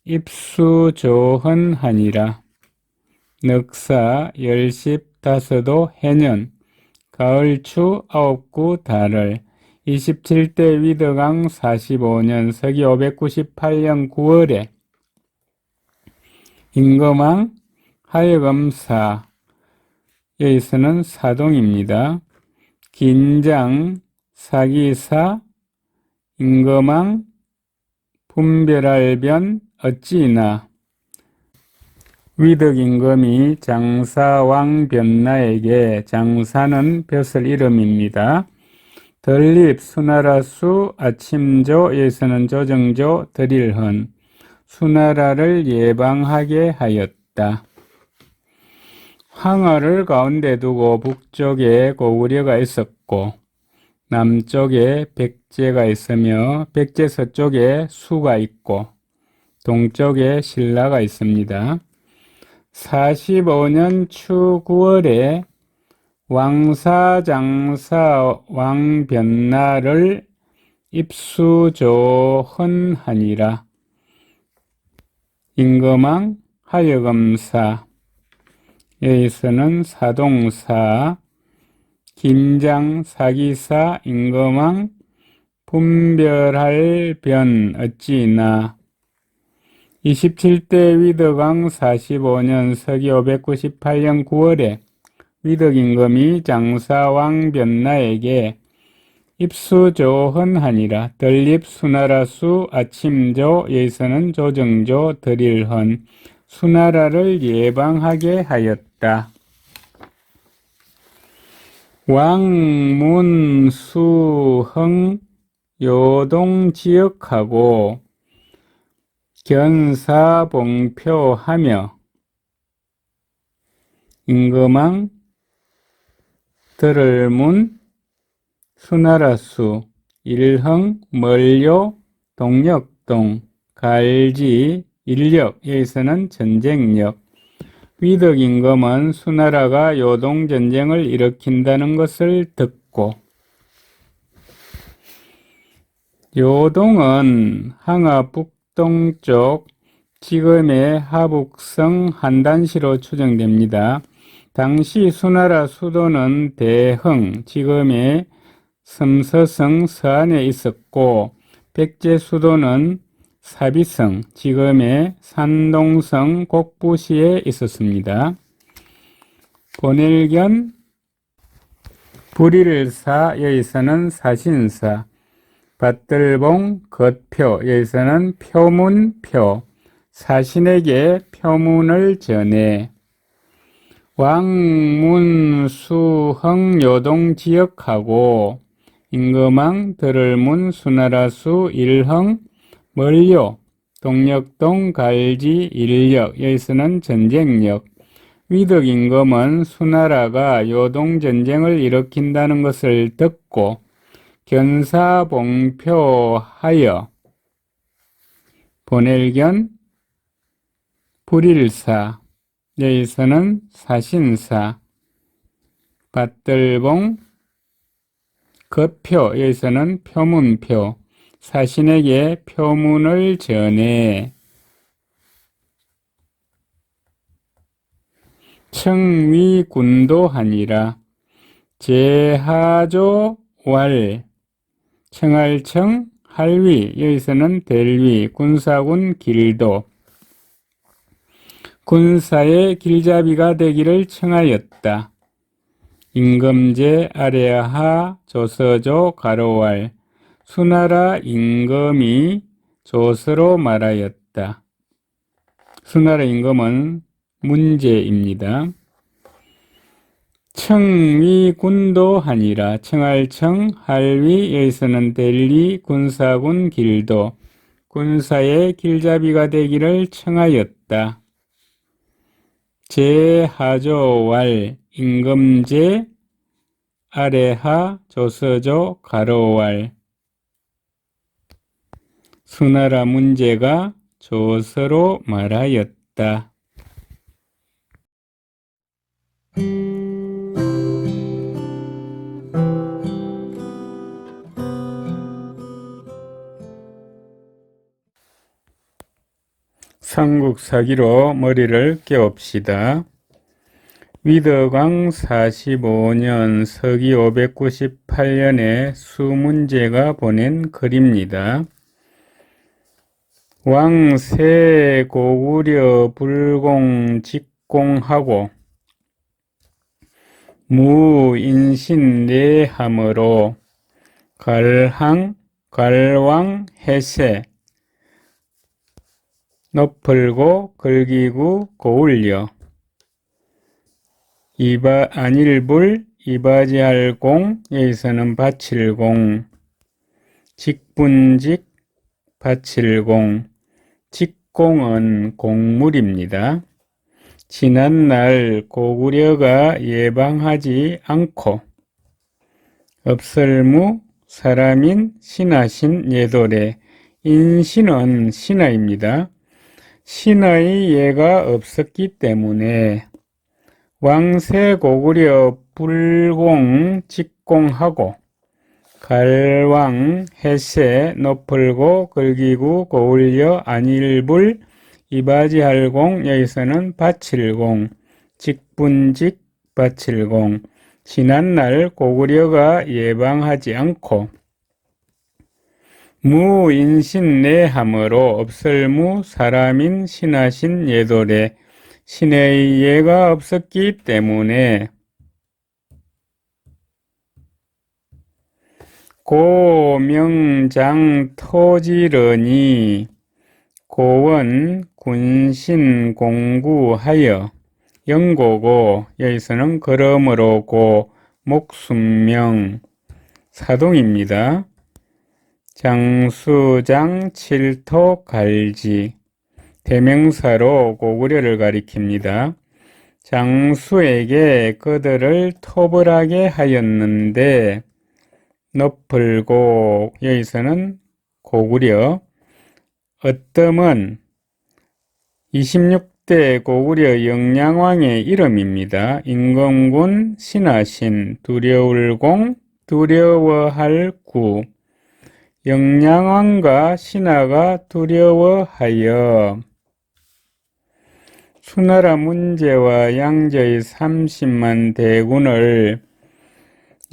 입수조헌하니라. 넉사, 열십, 다섯도 해년, 가을추 아홉구 달을 27대 위덕왕 45년 서기 598년 9월에 임금왕 하여금사 여기서는 사동입니다. 긴장 사기사 임금왕 분별할 변 어찌나 위덕임금이 장사왕 변나에게 장사는 벼슬 이름입니다. 덜립 수나라수 아침조 여기서는 조정조 드릴헌 수나라를 예방하게 하였다. 황하를 가운데 두고 북쪽에 고구려가 있었고 남쪽에 백제가 있으며 백제 서쪽에 수가 있고 동쪽에 신라가 있습니다. 45년 추 9월에 왕사, 장사, 왕변나를 입수조헌하니라. 임금왕 하여금사 여기서는 사동사 긴장 사기사 임금왕 분별할 변 어찌나. 27대 위덕왕 45년 서기 598년 9월에 위덕임금이 장사왕 변나에게 입수조헌하니라. 덜립 수나라수 아침조 여기서는 조정조 드릴헌 수나라를 예방하게 하였다. 왕문수흥 요동지역하고 견사봉표하며 임금왕 들을문 수나라수 일흥 멀요 동력동 갈지 인력 여기서는 전쟁력. 위덕임금은 수나라가 요동전쟁을 일으킨다는 것을 듣고 요동은 항하 북동쪽 지금의 하북성 한단시로 추정됩니다. 당시 수나라 수도는 대흥 지금의 섬서성 서안에 있었고 백제 수도는 사비성 지금의 산동성 곡부시에 있었습니다. 본일견 불일사 여기서는 사신사 밭들봉 겉표 여기서는 표문표 사신에게 표문을 전해 왕문수흥 요동지역하고 임금왕 들을문 수나라수 일흥 멀요 동력동 갈지 인력 여기서는 전쟁력. 위덕임금은 수나라가 요동전쟁을 일으킨다는 것을 듣고 견사봉표하여 본일견 불일사 여기서는 사신사 밭들봉 겉표 여기서는 표문표 사신에게 표문을 전해 청위군도하니라. 제하조왈 청할청 할위 여기서는 델위 군사군 길도 군사의 길잡이가 되기를 청하였다. 임금제 아레하 조서조 가로왈 수나라 임금이 조서로 말하였다. 수나라 임금은 문제입니다. 청위군도하니라. 청할청 할위 여기서는 델리 군사군 길도 군사의 길잡이가 되기를 청하였다. 제하조왈 임금제 아레하 조서조 가로왈 수나라 문제가 조서로 말하였다. 삼국사기로 머리를 깨웁시다. 위덕왕 45년 서기 598년에 수문제가 보낸 글입니다. 왕세 고구려 불공 직공하고 무인신내함으로 갈왕 해세 높을고 걸기구 고울려 안일불 이바지할공 여기서는 바칠공 직분직 바칠공 직공은 공물입니다. 지난날 고구려가 예방하지 않고 업설무 사람인 신하신 예돌에 인신은 신하입니다. 신하의 예가 없었기 때문에 왕세 고구려 불공 직공하고 갈왕 해세 높을고 걸기구 고울려 안일불 이바지할공 여기서는 바칠공 직분직 바칠공 지난날 고구려가 예방하지 않고 무인신 내함으로 없을무 사람인 신하신 예돌에 신의 예가 없었기 때문에 고명장 토지르니 고원 군신 공구하여 영고고 여기서는 그러므로 고 목순명 사동입니다. 장수장 칠토 갈지 대명사로 고구려를 가리킵니다. 장수에게 그들을 토벌하게 하였는데 너풀고 여기서는 고구려 어뜸은 26대 고구려 영량왕의 이름입니다. 임금군 신하신 두려울공 두려워할 구 영량왕과 신하가 두려워하여 수나라 문제와 양저의 30만 대군을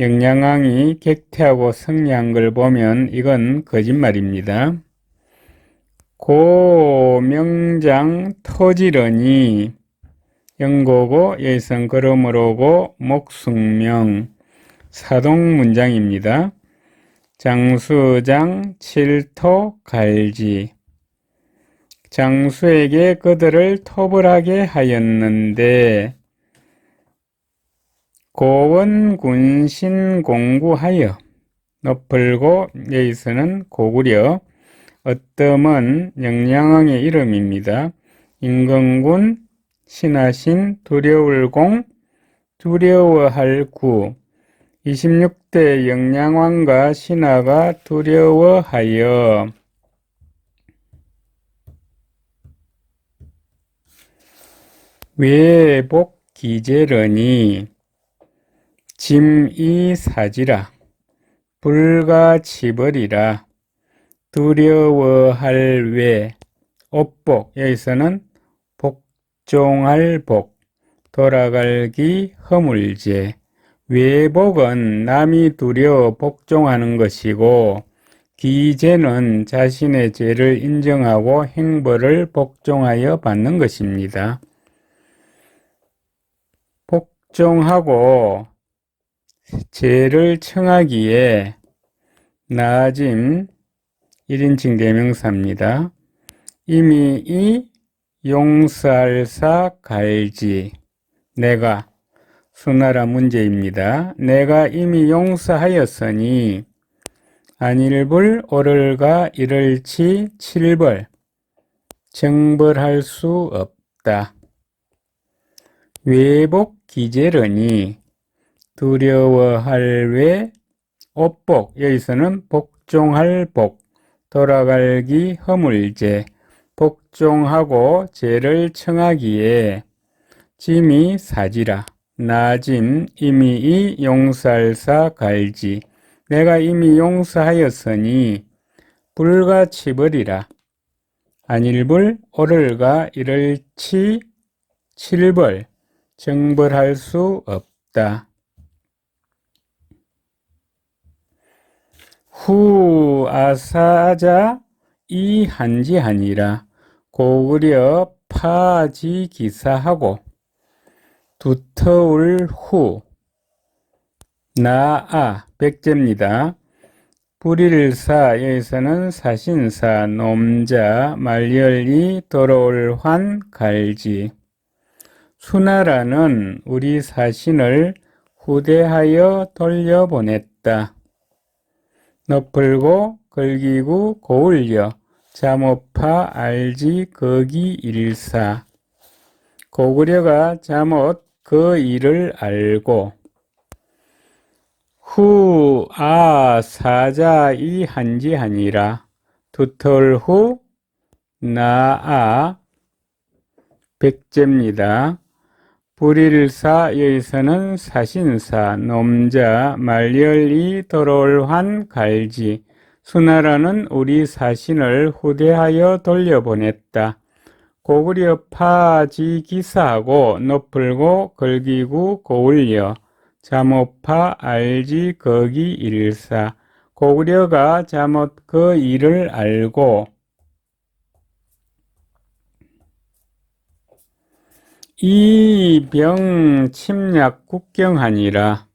영량왕이 객퇴하고 승리한 걸 보면 이건 거짓말입니다. 고명장 터지러니 영고고 여기선 그러므로고 목숭명 사동 문장입니다. 장수장 칠토 갈지 장수에게 그들을 토벌하게 하였는데 고원 군신 공구하여 너풀고 여기서는 고구려 어뜸은 영량왕의 이름입니다. 임금군 신하신 두려울공 두려워할 구 26대 영량왕과 신하가 두려워하여 외복 기제러니 짐이 사지라 불가치버리라 두려워할 외 옷복 여기서는 복종할 복 돌아갈기 허물제 외복은 남이 두려워 복종하는 것이고 기제는 자신의 죄를 인정하고 행벌을 복종하여 받는 것입니다. 복종하고 죄를 청하기에 나아짐 1인칭 대명사입니다. 이미 이 용살사 갈지 내가 수나라 문제입니다. 내가 이미 용서하였으니 안일불 오를가 이를치 칠벌 정벌할 수 없다. 외복 기제러니 두려워할 외 옷복 여기서는 복종할 복 돌아갈기 허물제 복종하고 죄를 청하기에 짐이 사지라 나짐 이미 이 용살사 갈지 내가 이미 용서하였으니 불가치버리라 안일불 오를가 이를치 칠벌 정벌할 수 없다. 후 아사자 이 한지하니라 고구려 파지 기사하고 두터울 후 나아 백제입니다. 불일사 여기서는 사신사 놈자 말열이 돌아올 환 갈지 수나라는 우리 사신을 후대하여 돌려보냈다. 너풀고 걸기구 고울려 잠옷파 알지 거기 일사 고구려가 잠옷 그 일을 알고 후 아 사자 이 한지하니라 두털 후 나아 백제입니다. 불일사 여기서는 사신사 놈자 말열이 돌아올 환 갈지 수나라는 우리 사신을 후대하여 돌려보냈다. 고구려 파지 기사하고 너풀고 걸기구 고울려 잠옷파 알지 거기 일사 고구려가 잘못 그 일을 알고 이병 침략 국경하니라.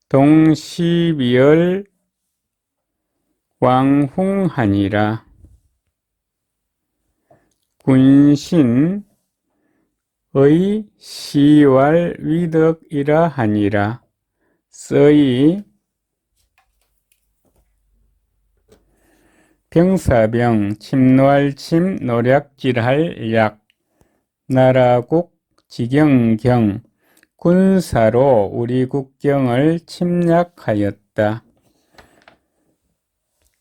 동시비열 왕훈하니라. 군신의 시왈 위덕이라 하니라. 서이 병사병 침노할 침 노략질할 약 나라국 지경경 군사로 우리 국경을 침략하였다.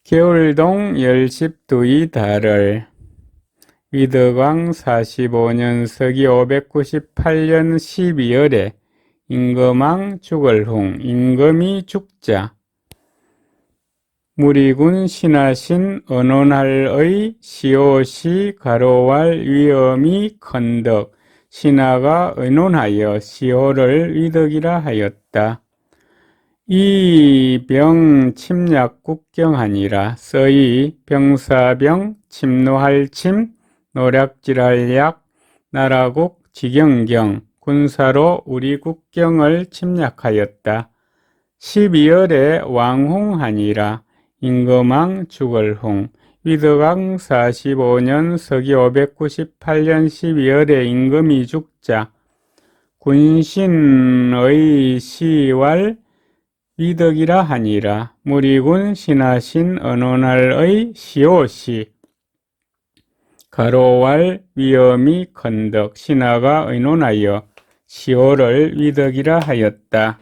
겨울동 열십두이 달을 위덕왕 45년 서기 598년 12월에 임금왕 죽을 후 임금이 죽자 무리군 신하신 언원할의 시옷이 가로왈 위엄이 건덕 신하가 의논하여 시호를 위덕이라 하였다. 이 병 침략 국경하니라. 서이 병사병 침노할 침 노략질할 약 나라국 지경경 군사로 우리 국경을 침략하였다. 12월에 왕홍하니라. 임금왕 죽을 후 위덕왕 45년 서기 598년 12월에 임금이 죽자 군신의 시왈 위덕이라 하니라. 무리군 신하신 언원할의 시옷이 가로왈 위엄이 건덕 신하가 의논하여 시호를 위덕이라 하였다.